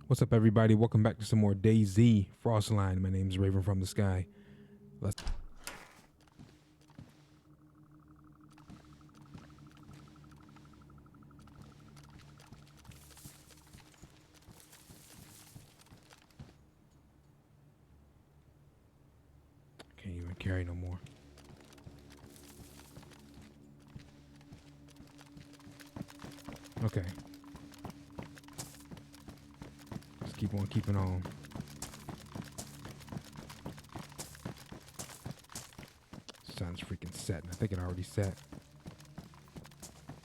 What's up, everybody? Welcome back to some more DayZ Frostline. My name is Raven from the Sky. Let's. Can't even carry no more. Okay. Let's keep on keeping on. Sun's freaking setting. I think it already set.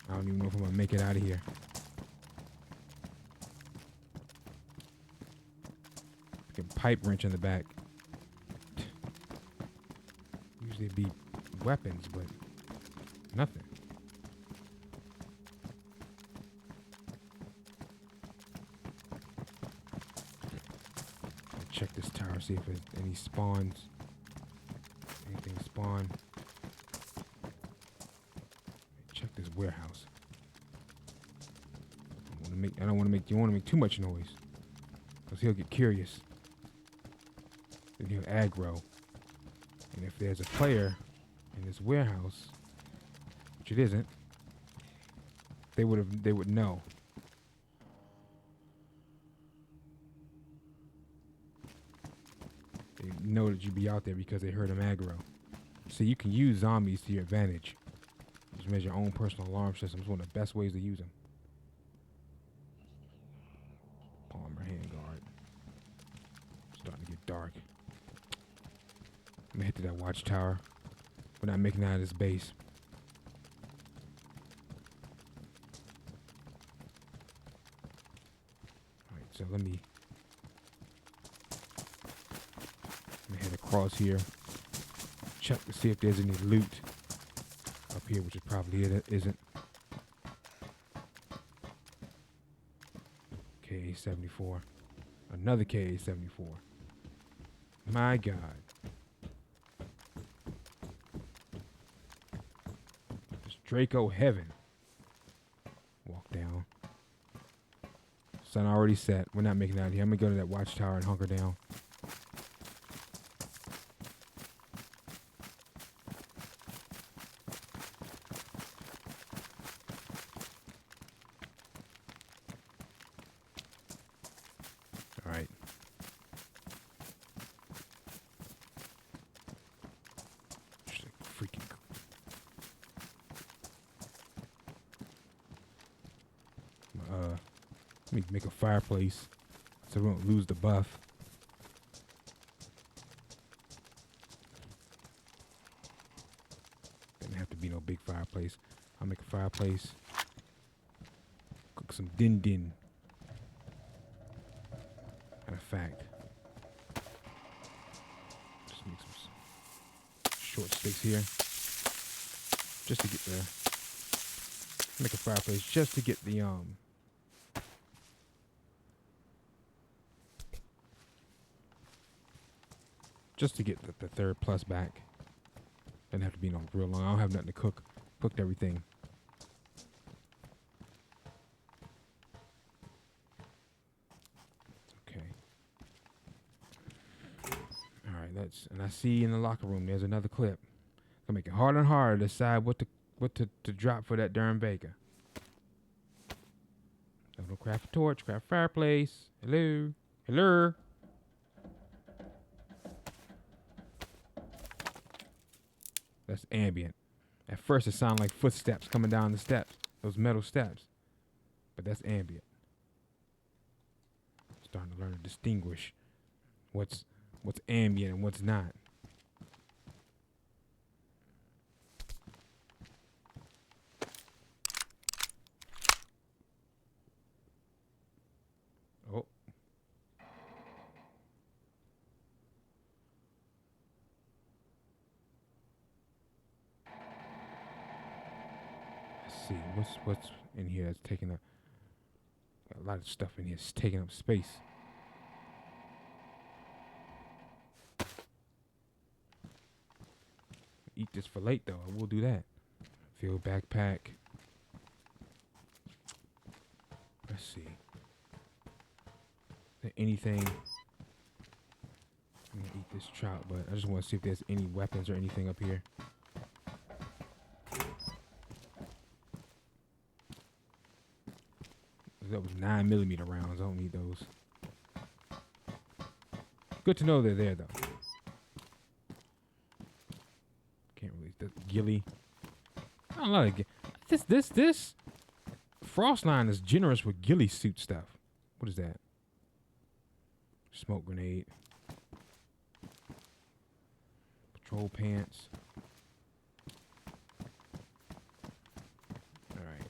I don't even know if I'm gonna make it out of here. Freaking pipe wrench in the back. Usually it'd be weapons, but nothing. Check this tower, see if there's any spawns. Anything spawn. Check this warehouse. I don't want to make. You want to make too much noise, cause he'll get curious. Then he'll aggro. And if there's a player in this warehouse, which it isn't, they would know. They know that you'd be out there because they heard him aggro. So you can use zombies to your advantage. Just measure your own personal alarm system. It's one of the best ways to use them. Palmer handguard. Starting to get dark. I'm gonna head to that watchtower. We're not making it out of this base. Alright, so let me head across here. Check to see if there's any loot up here, which it probably isn't. KA-74. Another KA-74. My God. It's Draco heaven. Walk down. Sun already set. We're not making it out of here. I'm gonna go to that watchtower and hunker down. Alright. Just like freaking. Let me make a fireplace so we don't lose the buff. Doesn't have to be no big fireplace. I'll make a fireplace. Cook some din din. Matter of fact, just make some short sticks here, just to get the. Make a fireplace just to get the Just to get the third plus back. Doesn't have to be no real long. I don't have nothing to cook. Cooked everything. Okay. Alright, and I see in the locker room there's another clip. Gonna make it harder and harder to decide what to drop for that darn baker. No craft a torch, craft fireplace. Hello. Hello. That's ambient. At first it sounded like footsteps coming down the steps, those metal steps. But that's ambient. Starting to learn to distinguish what's ambient and what's not. Oh. See what's in here that's taking up a lot of stuff in here. It's taking up space. Eat this for late though. I will do that. Field backpack. Let's see. there anything? I'm gonna eat this trout, but I just want to see if there's any weapons or anything up here. That was 9mm rounds. I don't need those. Good to know they're there, though. Can't really. The ghillie. I don't like this Frostline is generous with ghillie suit stuff. What is that? Smoke grenade. Patrol pants. All right.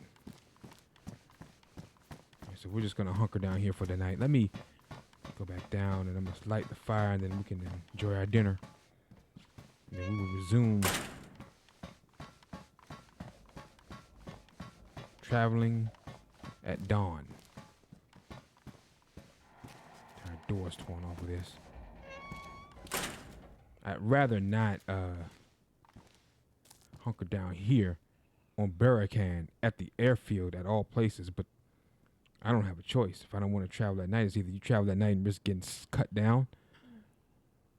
So we're just gonna hunker down here for the night. Let me go back down, and I'm gonna light the fire, and then we can enjoy our dinner. And then we will resume traveling at dawn. Our door's torn off of this. I'd rather not hunker down here on Barracan at the airfield at all places, but I don't have a choice. If I don't want to travel at night, it's either you travel at night and risk getting cut down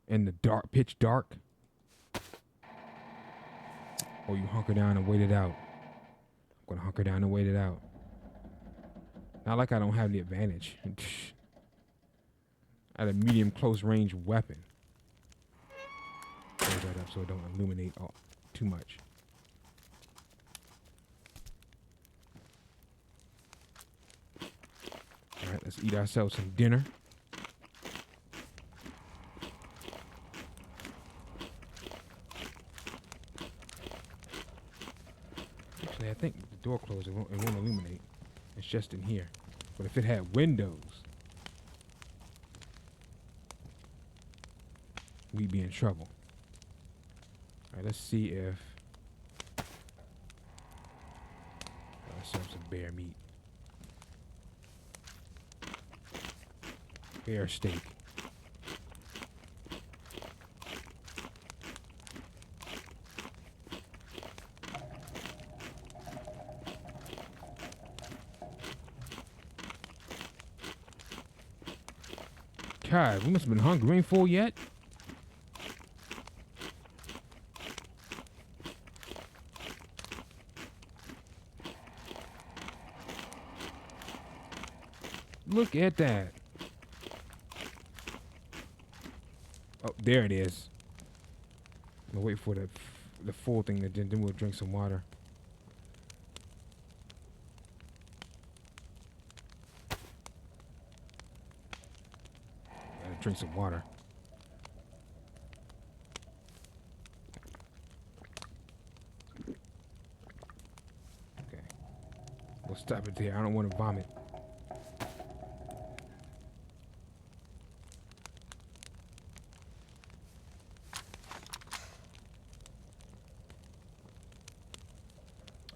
in the dark, pitch dark, or you hunker down and wait it out. I'm gonna hunker down and wait it out. Not like I don't have the advantage. I had a medium close range weapon. Close that up so it don't illuminate too much. All right, let's eat ourselves some dinner. Actually, I think the door closed. It won't illuminate. It's just in here. But if it had windows, we'd be in trouble. All right, let's see if ourselves some bear meat. Bear steak. God, we must have been hungry. We ain't full yet. Look at that. Oh, there it is. I'm gonna wait for the full thing, then we'll drink some water. Gotta drink some water. Okay. We'll stop it there. I don't want to vomit.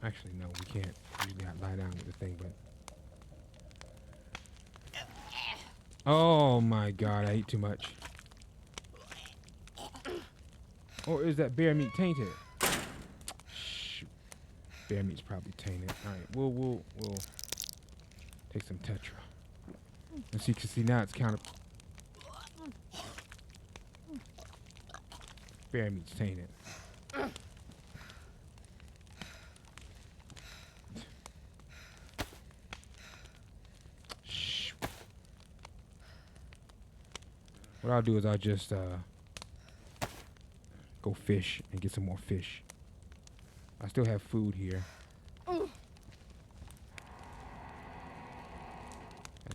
Actually, no, we can't. Usually I lie down with the thing, but... Oh my God, I ate too much. Or is that bear meat tainted? Shoot. Bear meat's probably tainted. Alright, we'll take some Tetra. And see now it's kind of... Bear meat's tainted. What I'll do is I'll just go fish and get some more fish. I still have food here.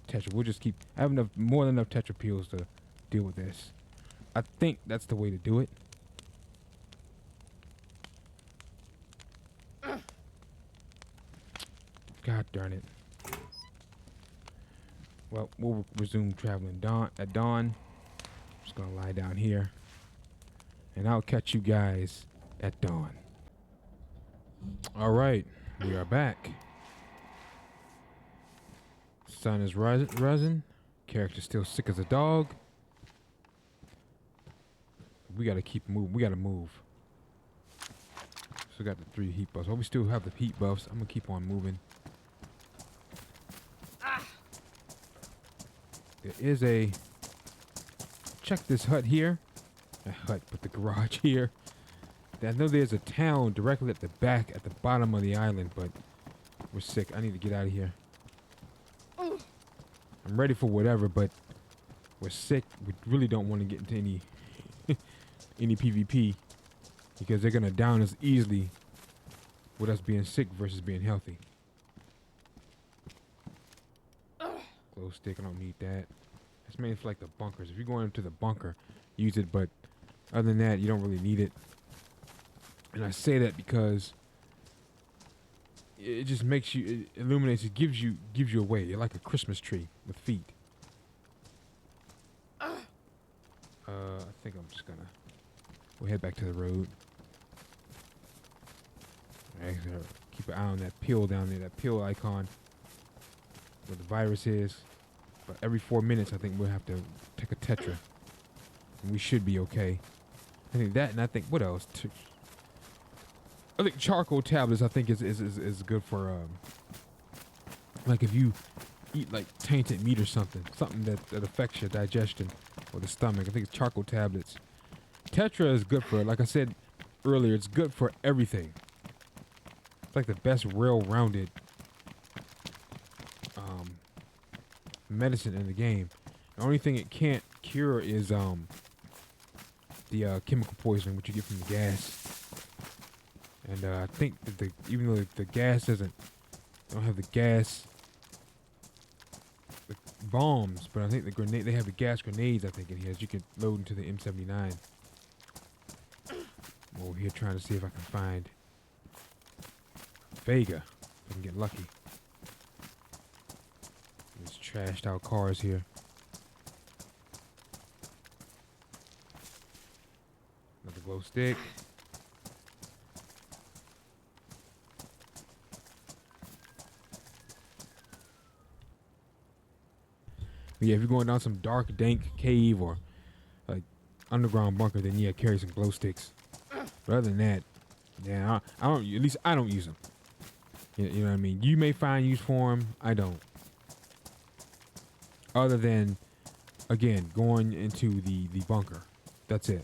Tetra, we'll just keep. I have more than enough Tetra pills to deal with this. I think that's the way to do it. God darn it. Well, we'll resume traveling at dawn. Just gonna lie down here, and I'll catch you guys at dawn. All right, we are back. Sun is rising. Character still sick as a dog. We gotta keep moving. We gotta move. So we got the 3 heat buffs. Well, we still have the heat buffs. I'm gonna keep on moving. There is a... Check this hut here. A hut, but the garage here. I know there's a town directly at the back, at the bottom of the island, but we're sick. I need to get out of here. I'm ready for whatever, but we're sick. We really don't want to get into any any PvP because they're gonna down us easily with us being sick versus being healthy. Glow stick, I don't need that. It's mainly for like the bunkers. If you're going into the bunker, use it, but other than that, you don't really need it. And I say that because it just makes you, it illuminates, it gives you away. You're like a Christmas tree with feet. I think I'm just gonna, we'll head back to the road. Actually, keep an eye on that pill down there, that pill icon where the virus is. But every 4 minutes, I think we'll have to take a tetra. And we should be okay. I think that, and I think, what else? I think charcoal tablets, I think, is good for, like if you eat like tainted meat or something that affects your digestion or the stomach. I think it's charcoal tablets. Tetra is good for, like I said earlier, it's good for everything. It's like the best well-rounded medicine in the game. The only thing it can't cure is the chemical poisoning which you get from the gas. And I think that even though the gas don't have the gas the bombs, but I think the grenade, they have the gas grenades. I think it has. You can load into the M79. I'm over here trying to see if I can find Vega. If I can get lucky. There's trashed out cars here. Another glow stick. But yeah, if you're going down some dark, dank cave or like underground bunker, then yeah, carry some glow sticks. But other than that, yeah, I don't. At least I don't use them. You know what I mean? You may find use for them. I don't. Other than, again, going into the bunker. That's it.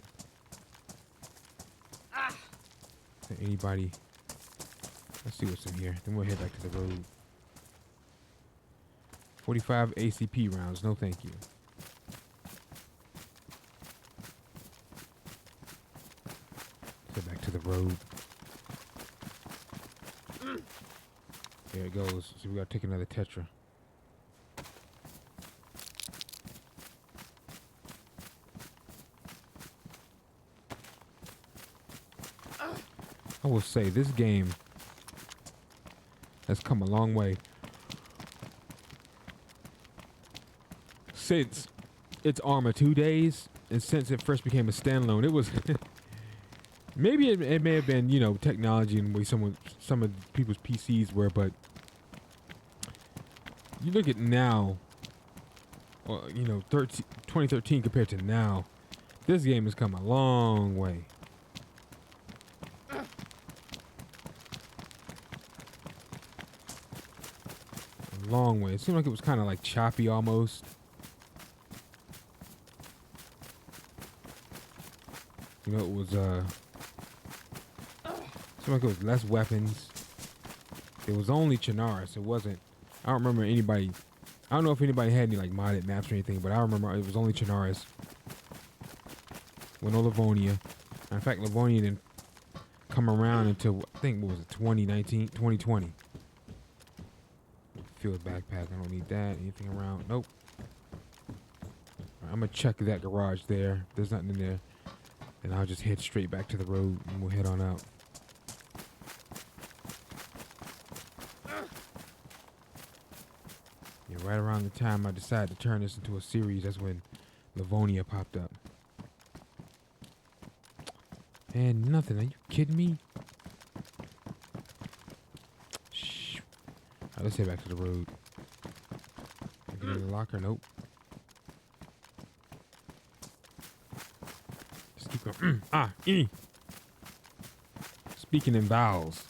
Anybody? Let's see what's in here. Then we'll head back to the road. 45 ACP rounds. No, thank you. Get back to the road. There it goes. So we gotta take another tetra. I will say this game has come a long way since its Arma 2 days, and since it first became a standalone. It was maybe it may have been, you know, technology and the way some of people's PCs were, but you look at now, or you know, 2013 compared to now, this game has come a long way. Long way. It seemed like it was kind of like choppy almost. You know, it was seemed like it was less weapons. It was only Chernarus. It wasn't. I don't remember anybody. I don't know if anybody had any like modded maps or anything, but I remember it was only Chernarus. With no Livonia. In fact, Livonia didn't come around until I think what was it, 2019, 2020. Field backpack, I don't need that. Anything around? Nope. Right, I'm gonna check that garage there. There's nothing in there. And I'll just head straight back to the road and we'll head on out. Yeah, right around the time I decided to turn this into a series, that's when Livonia popped up. And nothing. Are you kidding me? Let's head back to the road. Get in the locker? Nope. Just keep going. Speaking in vowels.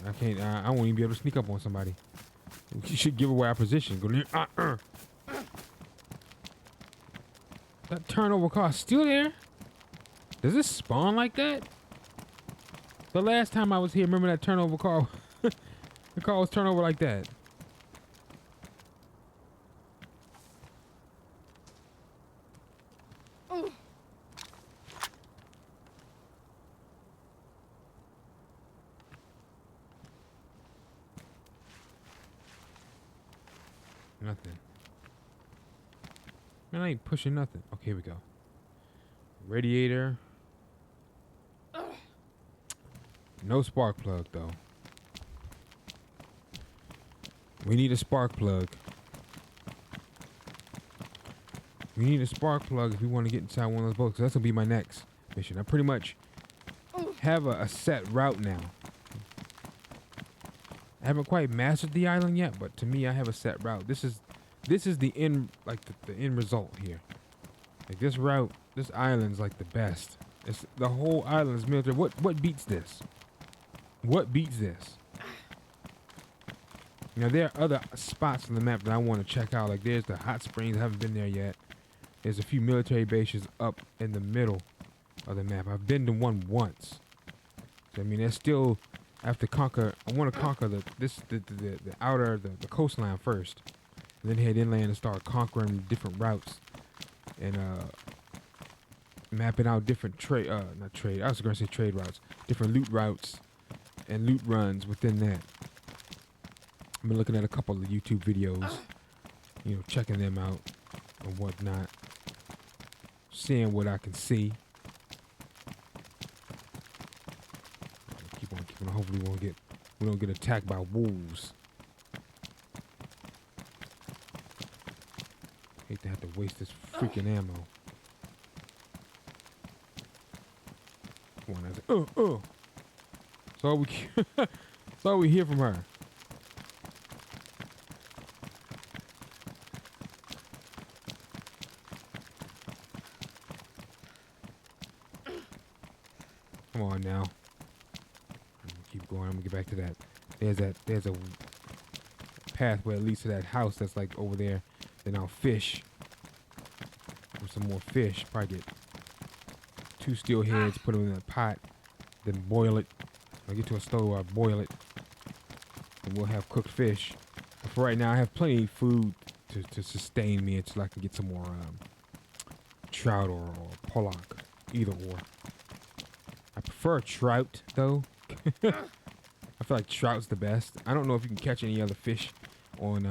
I can't. I won't even be able to sneak up on somebody. We should give away our position. Go That turnover car still there? Does this spawn like that? The last time I was here, remember that turnover car? The car was turned over like that. Nothing. Man, I ain't pushing nothing. Okay, here we go. Radiator. No spark plug, though. We need a spark plug. We need a spark plug if we want to get inside one of those boats. That's going to be my next mission. I pretty much have a set route now. I haven't quite mastered the island yet, but to me, I have a set route. This is the end, like the end result here. Like this route, this island's like the best. It's the whole island is military. What beats this? What beats this? You know, there are other spots on the map that I want to check out. Like there's the hot springs. I haven't been there yet. There's a few military bases up in the middle of the map. I've been to one once. So, I mean, there's still. I have to conquer. I want to conquer the outer the coastline first, and then head inland and start conquering different routes, and mapping out different trade. Not trade. I was going to say trade routes. Different loot routes, and loot runs within that. I've been looking at a couple of YouTube videos, you know, checking them out and whatnot, seeing what I can see. Keep on. Hopefully, we don't get attacked by wolves. Hate to have to waste this freaking ammo. Come on, that's all we. That's all we hear from her. Come on now. Keep going. I'm gonna get back to that. There's a pathway that leads to that house that's like over there. Then I'll fish for some more fish. Probably get 2 steel heads, put them in a pot, then boil it. I'll get to a stove, I'll boil it, and we'll have cooked fish. But for right now, I have plenty of food to sustain me until I can get some more trout or pollock, either or. I prefer trout though. I feel like trout's the best. I don't know if you can catch any other fish on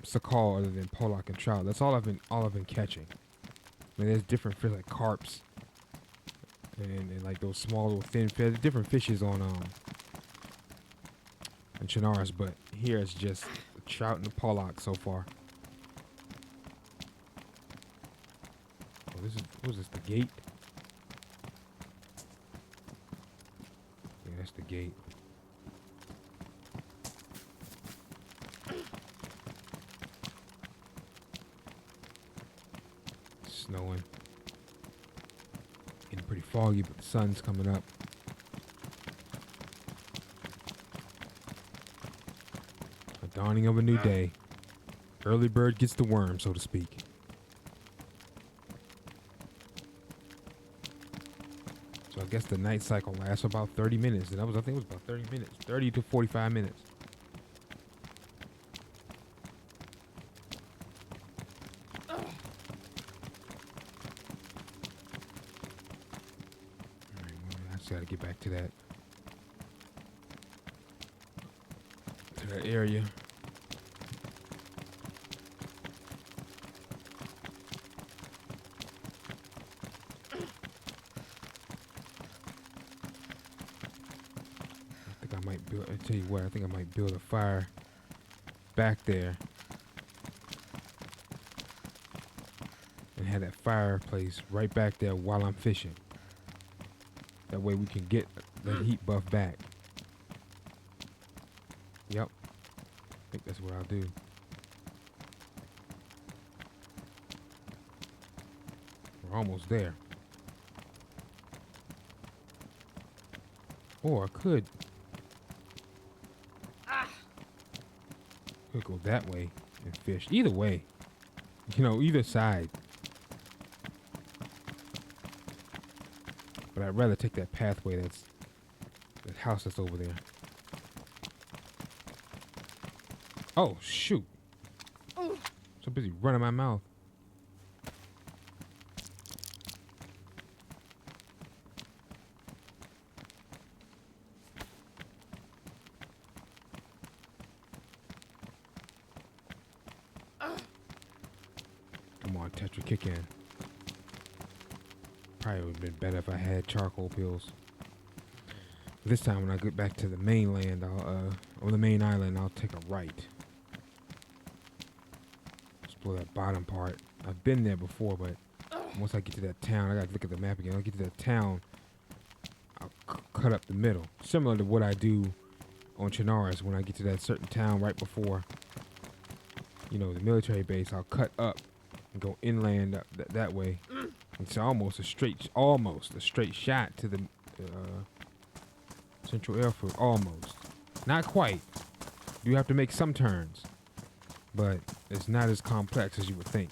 Sakal other than pollock and trout. That's all I've been catching. I mean, there's different fish like carps and like those small little thin fish. There's different fishes on in Chernarus, but here it's just the trout and the pollock so far. Oh, what is this? The gate? Yeah, that's the gate. Snowing. Getting pretty foggy, but the sun's coming up. A dawning of a new day. Early bird gets the worm, so to speak. So I guess the night cycle lasts about 30 minutes. And I think it was about 30 minutes. 30 to 45 minutes. Got to get back to that area. I think I might build. I tell you what, I think I might build a fire back there and have that fireplace right back there while I'm fishing. That way we can get the heat buff back. Yep. I think that's what I'll do. We're almost there. Or I could Could go that way and fish. Either way. You know, either side. But I'd rather take that pathway that's... that house that's over there. Oh, shoot. So busy running my mouth. Come on, Tetra, kick in. Probably would have been better if I had charcoal pills. This time when I get back to the mainland, or the main island, I'll take a right. Explore that bottom part. I've been there before, but once I get to that town, I gotta look at the map again. I'll get to that town, I'll cut up the middle. Similar to what I do on Chernarus. When I get to that certain town right before, you know, the military base, I'll cut up and go inland up that way. It's almost a straight shot to the Central Airfield. Almost. Not quite. You have to make some turns. But it's not as complex as you would think.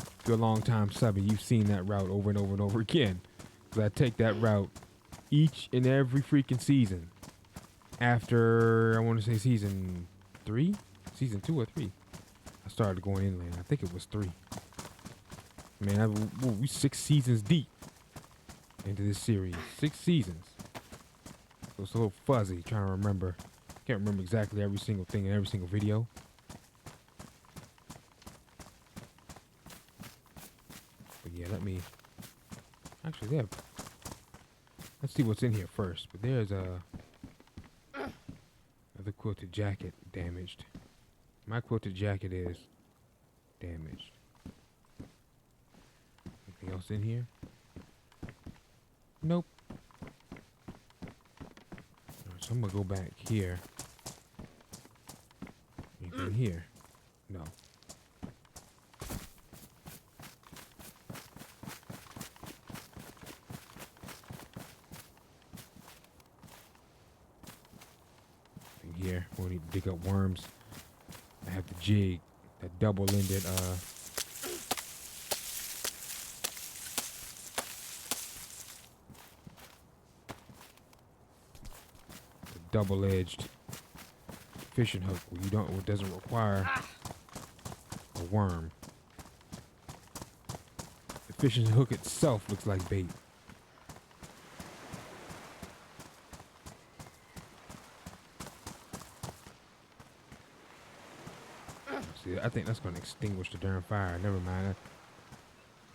If you're a long time sub and you've seen that route over and over and over again. Because I take that route each and every freaking season. After, I want to say season 3? Season 2 or 3. I started going inland. I think it was 3. Man, we 6 seasons deep into this series. 6 seasons. So it's a little fuzzy trying to remember. Can't remember exactly every single thing in every single video. But yeah, actually there. Let's see what's in here first. But there's another quilted jacket damaged. My quilted jacket is damaged. Anything else in here? Nope. Right, so I'm gonna go back here. Anything here? No. Nothing here. We'll need to dig up worms. I have the jig, that double-ended double-edged fishing hook where it doesn't require a worm. The fishing hook itself looks like bait. See, I think that's going to extinguish the darn fire. Never mind.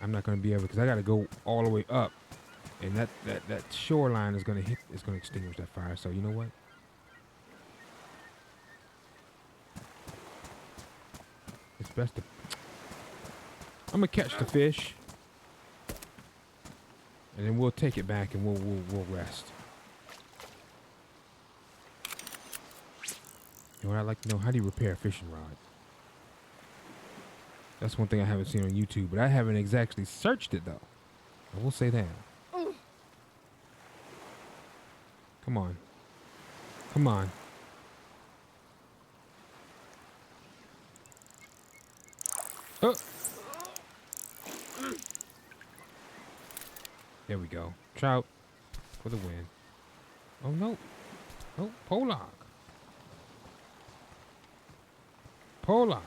I'm not going to be able, because I got to go all the way up, and that shoreline is going to extinguish that fire. So you know what? It's best to... I'm going to catch the fish. And then we'll take it back and we'll rest. You know what I'd like to know? How do you repair a fishing rod? That's one thing I haven't seen on YouTube, but I haven't exactly searched it though. I will say that. Come on. Come on. Oh! There we go. Trout for the win. Oh no. Oh, Pollock. Pollock.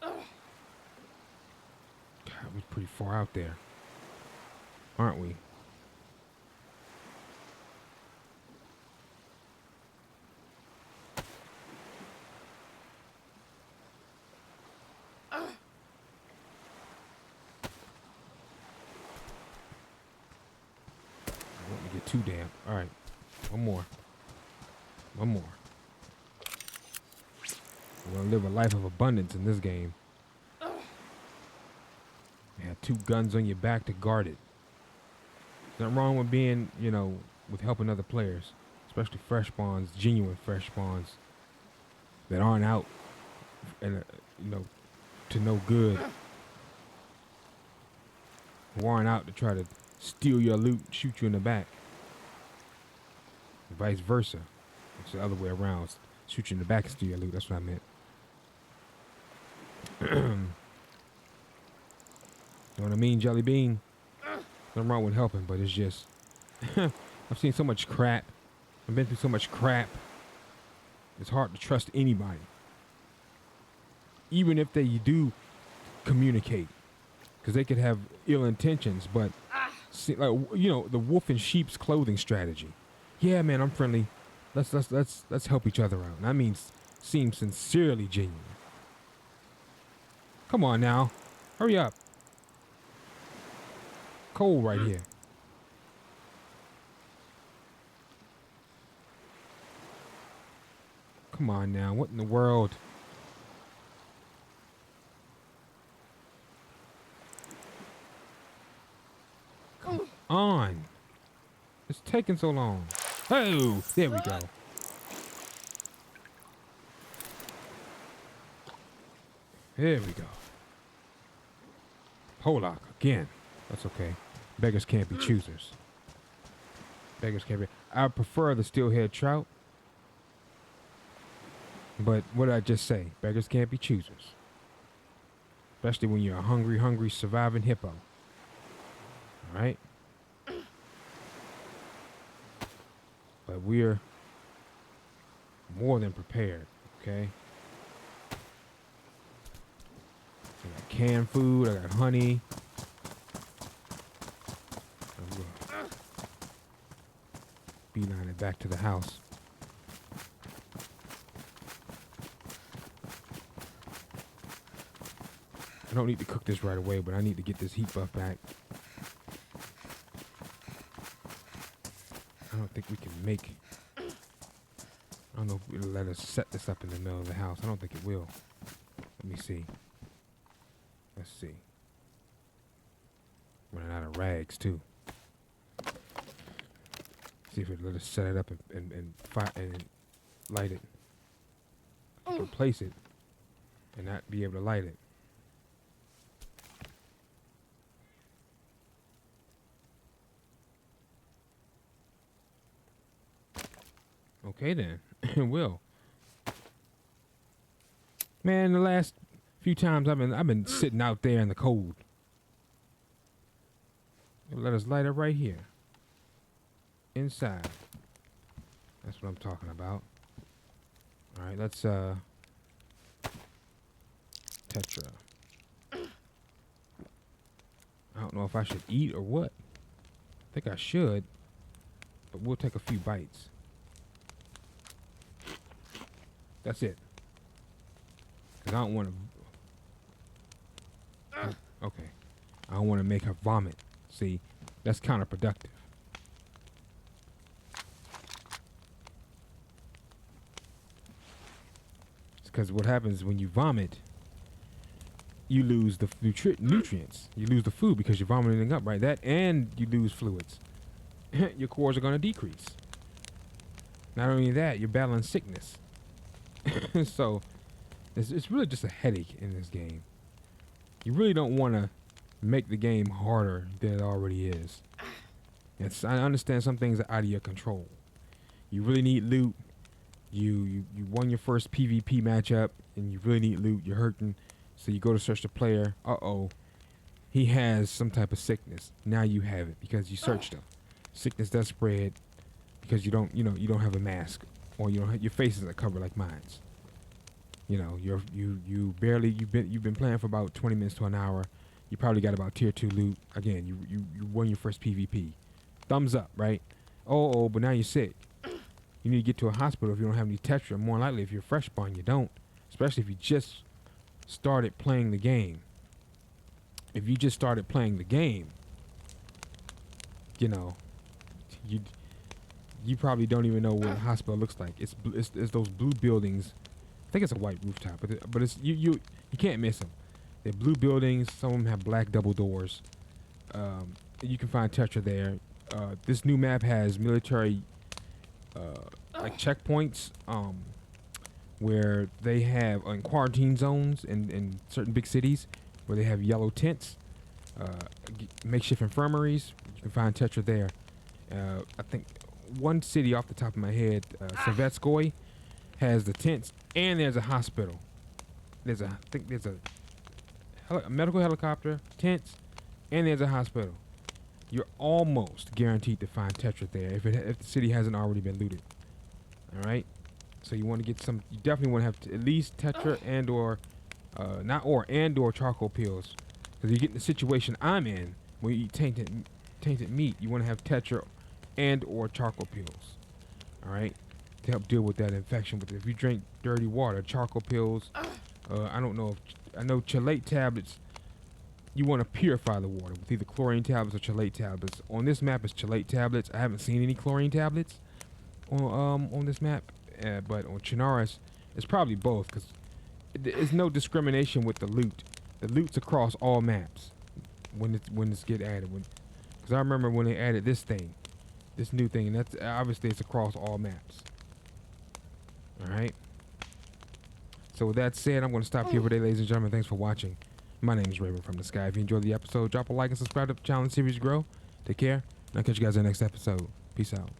God, we're pretty far out there, aren't we? Too damp. All right, one more. We're gonna live a life of abundance in this game. You have 2 guns on your back to guard it. There's nothing wrong with being, you know, with helping other players, especially fresh spawns, genuine fresh spawns that aren't out and you know, to no good, who aren't out to try to steal your loot, shoot you in the back. vice versa. It's the other way around. Shoot you in the back and steal your loot. That's what I meant. You know what I mean, Jelly Bean? Nothing wrong with helping, but it's just I've seen so much crap. I've been through so much crap. It's hard to trust anybody, even if they do communicate, because they could have ill intentions. But see, like, you know, the wolf in sheep's clothing strategy. Yeah, man, I'm friendly. Let's help each other out. And I mean, seem sincerely genuine. Come on now, hurry up. Cold right here. Come on now, what in the world? Come on. It's taking so long. Oh, there we go. There we go. Pollock again. That's okay. Beggars can't be choosers. Beggars can't be. I prefer the steelhead trout. But what did I just say? Beggars can't be choosers. Especially when you're a hungry, hungry, surviving hippo. All right? But we're more than prepared, okay? I got canned food, I got honey. I'm gonna beeline it back to the house. I don't need to cook this right away, but I need to get this heat buff back. I don't think we can make... I don't know if it'll let us set this up in the middle of the house. I don't think it will. Let me see. Let's see. Running out of rags, too. See if it'll let us set it up and light it. Replace it and not be able to light it. Okay then, it will. Man, the last few times I've been sitting out there in the cold. Let us light it right here. Inside. That's what I'm talking about. Alright, let's Tetra. I don't know if I should eat or what. I think I should. But we'll take a few bites. That's it. Cause I don't want to. Okay. I don't want to make her vomit. See, that's counterproductive. Because what happens when you vomit, you lose the nutrients. You lose the food because you're vomiting up, right? That and you lose fluids. Your cores are going to decrease. Not only that, you're battling sickness. So, it's really just a headache in this game. You really don't want to make the game harder than it already is. I understand some things are out of your control. You really need loot. You won your first PvP matchup, and you really need loot. You're hurting, so you go to search the player. Uh-oh. He has some type of sickness. Now you have it because you searched him. Sickness does spread because you don't have a mask. Or you don't have, your face isn't covered like mine's. You know, you've been playing for about 20 minutes to an hour. You probably got about tier 2 loot. Again, you won your first PvP. Thumbs up, right? Oh, but now you're sick. You need to get to a hospital if you don't have any Tetra. More likely, if you're fresh spawn, you don't. Especially if you just started playing the game. If you just started playing the game, you know, you probably don't even know what a hospital looks like. It's those blue buildings. I think it's a white rooftop, but it's you can't miss them. They're blue buildings. Some of them have black double doors. You can find Tetra there. This new map has military like checkpoints where they have quarantine zones in certain big cities where they have yellow tents, makeshift infirmaries. You can find Tetra there. I think one city off the top of my head, Sovetskoy, has the tents and there's a hospital. I think there's a medical helicopter, tents, and there's a hospital. You're almost guaranteed to find Tetra there if the city hasn't already been looted. All right. So you want to get some. You definitely want to have at least Tetra and or charcoal pills, because you get in the situation I'm in when you eat tainted meat. You want to have Tetra and or charcoal pills. All right, to help deal with that infection. But if you drink dirty water, charcoal pills. I don't know. I know chelate tablets. You want to purify the water with either chlorine tablets or chelate tablets. On this map, it's chelate tablets. I haven't seen any chlorine tablets on this map, but on Chernarus, it's probably both, because there's no discrimination with the loot. The loot's across all maps when it's get added. Because I remember when they added this new thing, and that's obviously it's across all maps. All right. So with that said, I'm going to stop here today, ladies and gentlemen. Thanks for watching. My name is Raven from the Sky. If you enjoyed the episode, drop a like and subscribe to the channel and series grow. Take care, and I'll catch you guys in the next episode. Peace out.